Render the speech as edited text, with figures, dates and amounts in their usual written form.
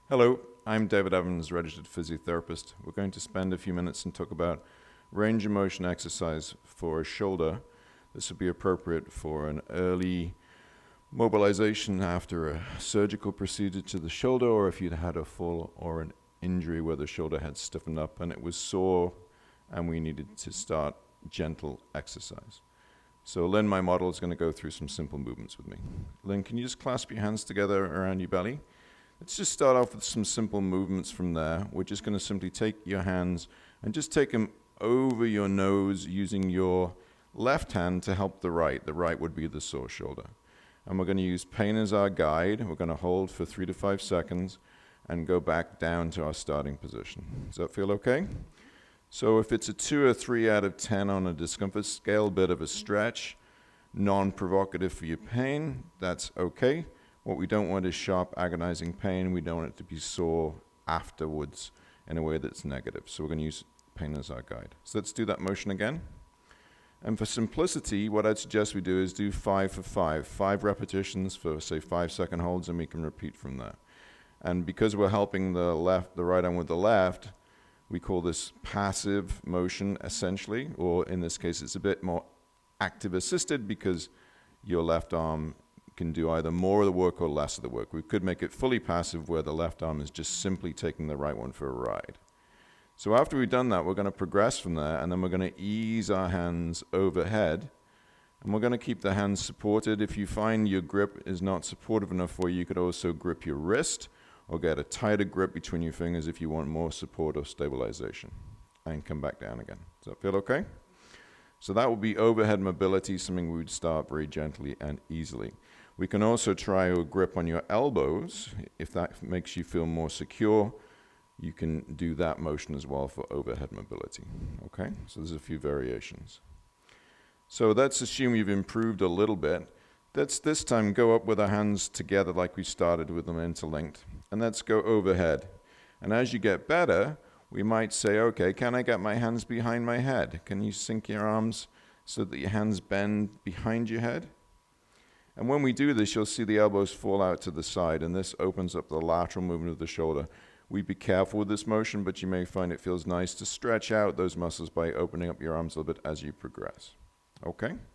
Hello, I'm David Evans, registered physiotherapist. We're going to spend a few minutes and talk about range of motion exercise for a shoulder. This would be appropriate for an early mobilization after a surgical procedure to the shoulder, or if you'd had a fall or an injury where the shoulder had stiffened up and it was sore and we needed to start gentle exercise. So Lynn, my model, is going to go through some simple movements with me. Lynn, can you just clasp your hands together around your belly? Let's just start off with some simple movements from there. We're just going to simply take your hands and just take them over your nose using your left hand to help the right. The right would be the sore shoulder. And we're going to use pain as our guide. We're going to hold for 3 to 5 seconds and go back down to our starting position. Does that feel okay? So if it's a 2 or 3 out of 10 on a discomfort scale, bit of a stretch, non-provocative for your pain, that's okay. What we don't want is sharp, agonizing pain. We don't want it to be sore afterwards in a way that's negative. So we're going to use pain as our guide. So let's do that motion again. And for simplicity, what I'd suggest we do is do 5 for 5. 5 repetitions for, say, 5-second holds, and we can repeat from there. And because we're helping the right arm with the left, we call this passive motion, essentially, or in this case, it's a bit more active assisted because your left arm can do either more of the work or less of the work. We could make it fully passive where the left arm is just simply taking the right one for a ride. So after we've done that, we're going to progress from there, and then we're going to ease our hands overhead, and we're going to keep the hands supported. If you find your grip is not supportive enough for you, you could also grip your wrist or get a tighter grip between your fingers if you want more support or stabilization, and come back down again. Does that feel okay? So that will be overhead mobility, something we would start very gently and easily. We can also try a grip on your elbows. If that makes you feel more secure, you can do that motion as well for overhead mobility. Okay, so there's a few variations. So let's assume you've improved a little bit. Let's this time go up with our hands together like we started with them interlinked, and let's go overhead. And as you get better, we might say, okay, can I get my hands behind my head? Can you sink your arms so that your hands bend behind your head? And when we do this, you'll see the elbows fall out to the side, and this opens up the lateral movement of the shoulder. We be careful with this motion, but you may find it feels nice to stretch out those muscles by opening up your arms a little bit as you progress. Okay?